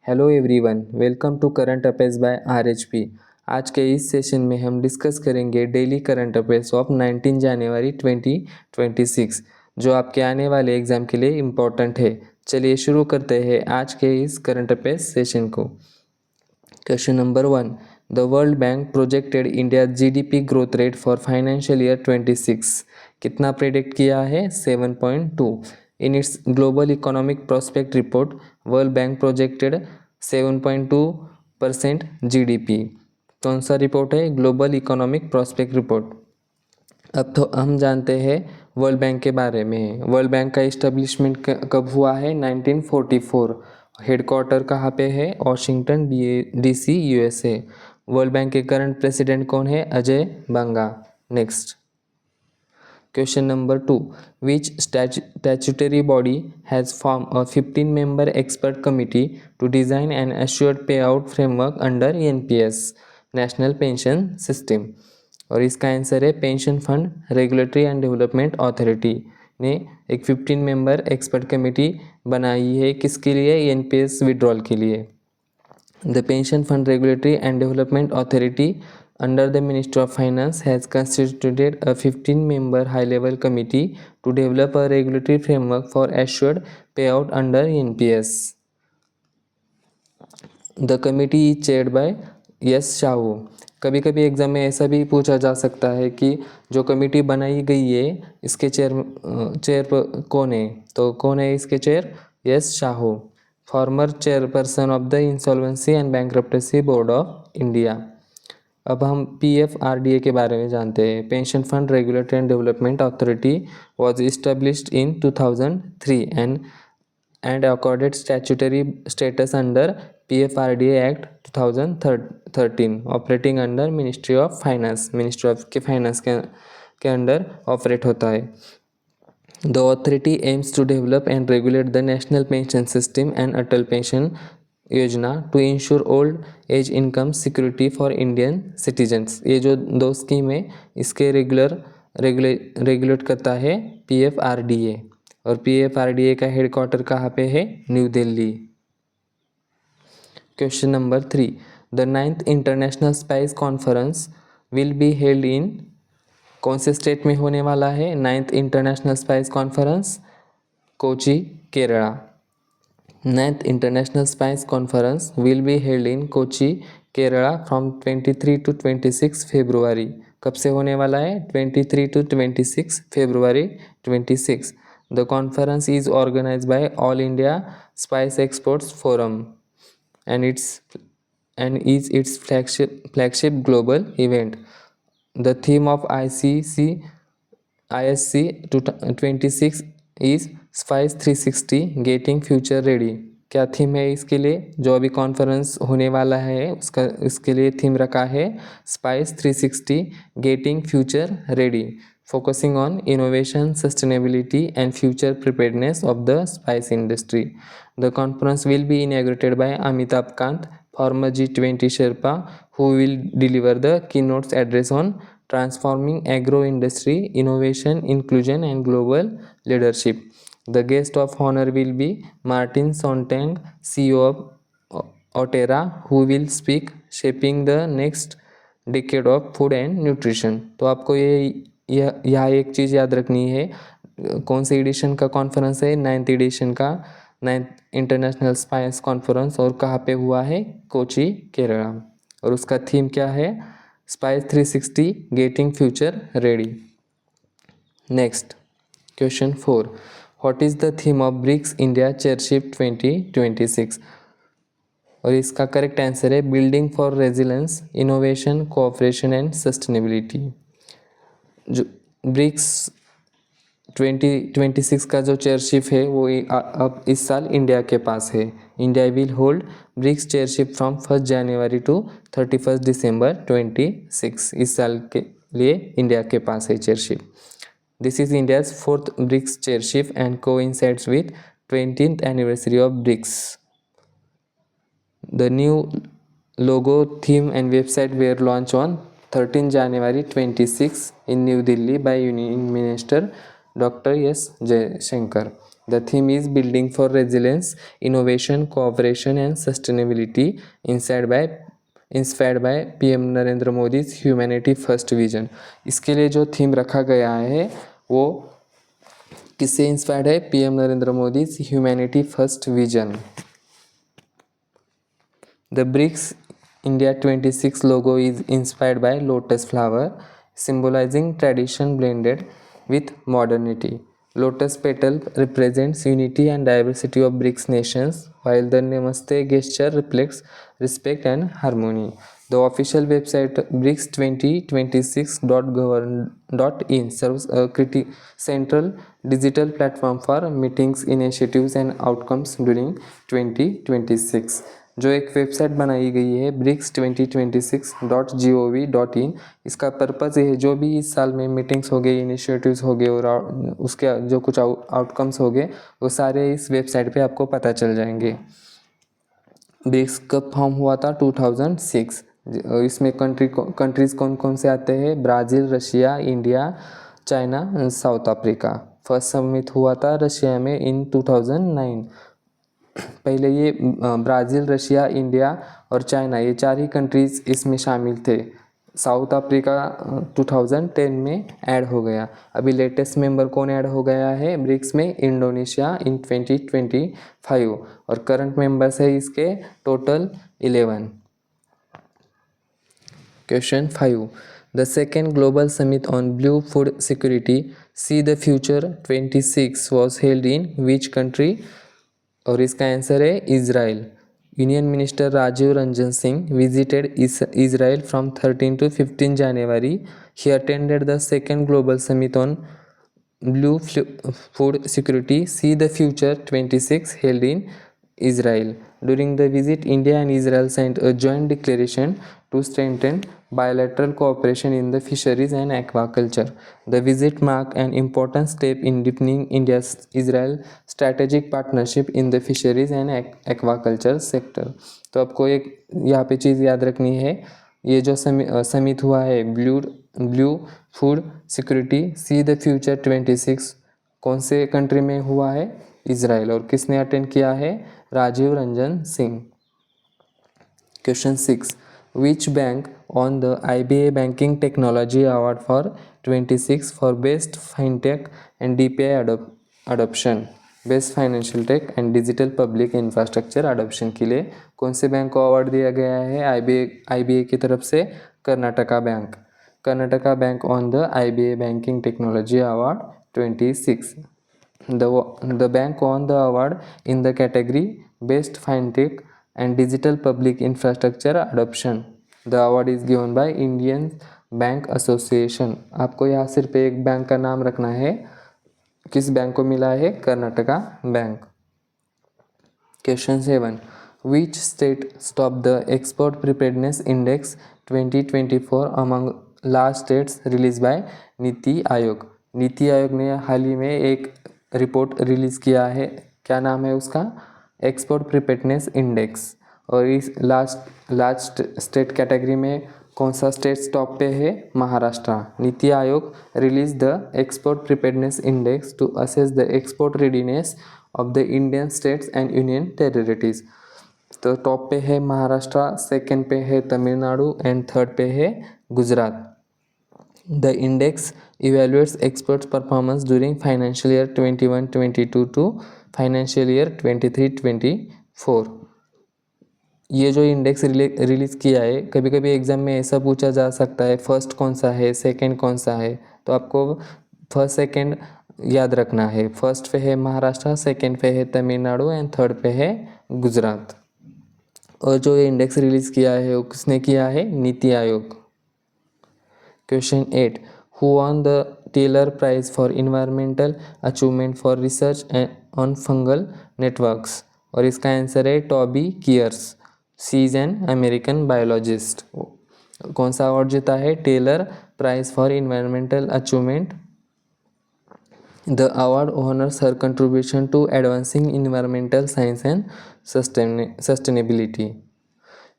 Hello everyone, welcome to current affairs by RHP. आज के इस सेशन में हम डिस्कस करेंगे डेली करंट अफेयर्स ऑफ 19 जनवरी 2026 जो आपके आने वाले एग्जाम के लिए इम्पोर्टेंट है। चलिए शुरू करते हैं आज के इस करंट अफेयर्स सेशन को। Question number 1, the world bank projected India GDP growth rate for financial year 26। कितना प्रेडिक्ट किया है? 7.2। In its global economic prospect report, world bank projected 7.2% GDP. कौन सा रिपोर्ट है? Global economic prospect report. अब तो हम जानते हैं वर्ल्ड बैंक के बारे में। वर्ल्ड बैंक का इस्टेब्लिशमेंट कब हुआ है? 1944। हेडक्वार्टर कहाँ पे है? Washington DC USA. World Bank के करंट प्रेसिडेंट कौन है? Ajay Banga. Next question number 2, which statutory body has formed a 15-member expert committee to design an assured payout framework under NPS national pension system? और इसका answer है pension fund regulatory and development authority ने एक 15 member expert committee बनाई है। किसके लिए? NPS withdrawal के लिए। The pension fund regulatory and development authority under the Ministry of Finance has constituted a 15-member high-level committee to develop a regulatory framework for assured payout under NPS. The committee is chaired by yes Shahu. कभी कभी exam में ऐसा भी पूछा जा सकता है कि जो कमेटी बनाई गई है इसके चेयर कौन है? तो कौन है इसके chair? S Sahoo, former chairperson of the insolvency and bankruptcy board of India. अब हम पीएफआरडीए के बारे में जानते हैं। Pension fund regulatory and development authority was established in 2003 and accorded statutory status under PFRDA Act 2013 operating under Ministry of Finance। Ministry of के finance के under operate होता है। The authority aims to develop and regulate the national pension system and Atal Pension योजना to ensure old age income security for Indian citizens. ये जो दो scheme है इसके रेगुलेट करता है पीएफआरडीए। और पीएफआरडीए का हेडक्वार्टर कहाँ पे है? New Delhi. Question number 3, the 9th international spice conference will be held in? कौन से स्टेट में होने वाला है 9th international spice conference? Kochi, Kerala. 9th International Spice Conference will be held in Kochi, Kerala from 23 to 26 February। कब से होने वाला है? 23 to 26 February 26। The conference is organized by All India Spice Exports Forum and is its flagship global event. The theme of ISC 26 is spice 360 getting future ready. क्या theme है इसके लिए? जो अभी कॉन्फ्रेंस होने वाला है उसका इसके लिए थीम रखा है spice 360 getting future ready, focusing on innovation, sustainability and future preparedness of the spice industry. The conference will be inaugurated bye Amitabh Kant, former G20 Sherpa, who will deliver the keynote address on transforming agro industry, innovation, inclusion and global leadership. The guest of honor will be Martin Sontag, CEO of Otera, who will speak shaping the next decade of food and nutrition। तो आपको यह एक चीज़ याद रखनी है। कौन से addition का कॉन्फ्रेंस है? 9th एडिशन का 9th इंटरनेशनल स्पाइस कॉन्फ्रेंस। और कहाँ पे हुआ है? कोची, केरला। और उसका थीम क्या है? Spice 360 getting future ready. Next question 4, what is the theme of BRICS India chairship 2026? और इसका करेक्ट आंसर है building for resilience, innovation, cooperation and sustainability. जो ब्रिक्स 2026 का जो चेयरशिप है वो अब इस साल इंडिया के पास है। India will hold BRICS chairship from 1 January to 31 December 26। इस साल के लिए इंडिया के पास है chairship. This is India's 4th BRICS chairship and coincides with 20th anniversary of BRICS. The new logo, theme and website were launched on 13 January 26 in New Delhi by Union Minister Dr. S. Jaishankar. The theme is building for resilience, innovation, cooperation and sustainability inspired by PM Narendra Modi's humanity first vision. इसके लिए जो theme रखा गया है वो किससे inspired है? PM Narendra Modi's humanity first vision. The BRICS India 26 logo is inspired by lotus flower, symbolizing tradition blended with modernity. Lotus petal represents unity and diversity of BRICS nations, while the Namaste gesture reflects respect and harmony. The official website brics2026.govern.in serves a central digital platform for meetings, initiatives and outcomes during 2026. जो एक website बनाई गई है brics2026.gov.in, इसका purpose ये है जो भी इस साल में मीटिंग्स हो गए, इनिशिएटिव्स हो गए और उसके जो कुछ आउटकम्स हो गए वो सारे इस वेबसाइट पे आपको पता चल जाएंगे। ब्रिक्स कब फॉर्म हुआ था? 2006। इसमें कंट्रीज़ कौन कौन से आते हैं? Brazil, Russia, India, China, south Africa. First summit हुआ था रशिया में इन 2009। पहले ये ब्राज़ील, रशिया, इंडिया और चाइना ये चार ही कंट्रीज़ इसमें शामिल थे। साउथ अफ्रीका 2010 में ऐड हो गया। अभी लेटेस्ट मेंबर कौन ऐड हो गया है ब्रिक्स में? इंडोनेशिया इन 2025 और करंट मेंबर्स है इसके total 11। Question 5. The second global summit on blue food security, See the Future 26 was held in which country? और इसका आंसर है Israel. Union minister Rajiv Ranjan Singh visited Israel from 13 to 15 January. He attended the second global summit on blue food security, See the Future 26 held in Israel. During the visit, India and Israel signed a joint declaration to strengthen bilateral cooperation in the fisheries and aquaculture. The visit marked an important step in deepening India-Israel strategic partnership in the fisheries and aquaculture sector. तो आपको एक यहाँ पे चीज़ याद रखनी है, ये जो समिट हुआ है blue food security see the future 26 कौन से कंट्री में हुआ है? इज़राइल। और किसने अटेंड किया है? Rajiv Ranjan Singh. Question 6. Which bank won the IBA Banking Technology Award for 26 for Best FinTech and DPI Adoption? Best financial tech and digital public infrastructure adoption के लिए कौन से बैंक को अवार्ड दिया गया है IBA की तरफ से? Karnataka bank. Karnataka bank on the IBA banking technology award 26. The bank won the award in the category Best FinTech and Digital Public Infrastructure Adoption. The award is given by Indian Bank Association. आपको यहाँ सिर्फ एक bank का नाम रखना है। किस bank को मिला है? Karnataka bank. Question 7. Which state topped the Export Preparedness Index 2024 among large states released by NITI Aayog? NITI Aayog ने हाल ही में एक रिपोर्ट रिलीज़ किया है, क्या नाम है उसका? Export preparedness index. और इस लास्ट स्टेट कैटेगरी में कौन सा स्टेट टॉप पे है? Maharashtra. NITI Aayog release the export preparedness index to assess the export readiness of the Indian states and union territories. तो टॉप पे है महाराष्ट्र, सेकंड पे है तमिलनाडु एंड थर्ड पे है Gujarat. The index evaluates exports performance during financial year 21-22 to financial year 23-24। ये जो index release किया है, कभी कभी एग्ज़ाम में ऐसा पूछा जा सकता है फर्स्ट कौन सा है, सेकंड कौन सा है, तो आपको फर्स्ट सेकंड याद रखना है। फर्स्ट पे है महाराष्ट्र, सेकंड पे है तमिलनाडु एंड थर्ड पे है गुजरात। और जो ये इंडेक्स रिलीज़ किया है वो किसने किया है? NITI Aayog. Question 8. Who won the Taylor Prize for Environmental Achievement for Research on Fungal Networks? और इसका आंसर है Toby Kiers. She is an American biologist. कौन सा अवार्ड जीता है? Tyler prize for environmental achievement. The award honours her contribution to advancing environmental science and sustainability.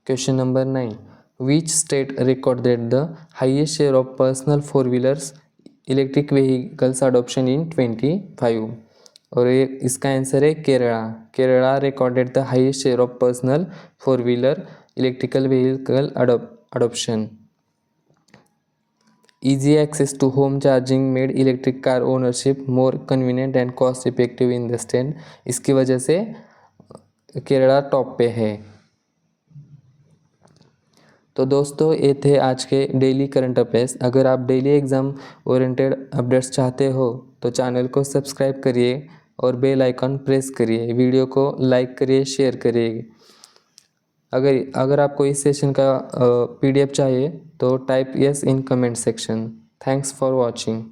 Question number 9. Which state recorded the highest share of personal four-wheelers electric vehicles adoption in 25? और ये इसका answer है Kerala. Kerala recorded the highest share of personal four wheeler electrical vehicle adoption. Easy access to home charging made electric car ownership more convenient and cost effective in the state. इसकी वजह से Kerala top पे है। तो दोस्तों ये थे आज के डेली करंट अफेयर्स। अगर आप डेली एग्ज़ाम ओरिएंटेड अपडेट्स चाहते हो तो चैनल को सब्सक्राइब करिए और बेल आइकन प्रेस करिए, वीडियो को लाइक करिए, शेयर करिए। अगर आपको इस सेशन का PDF चाहिए तो type yes in comment section. Thanks for watching.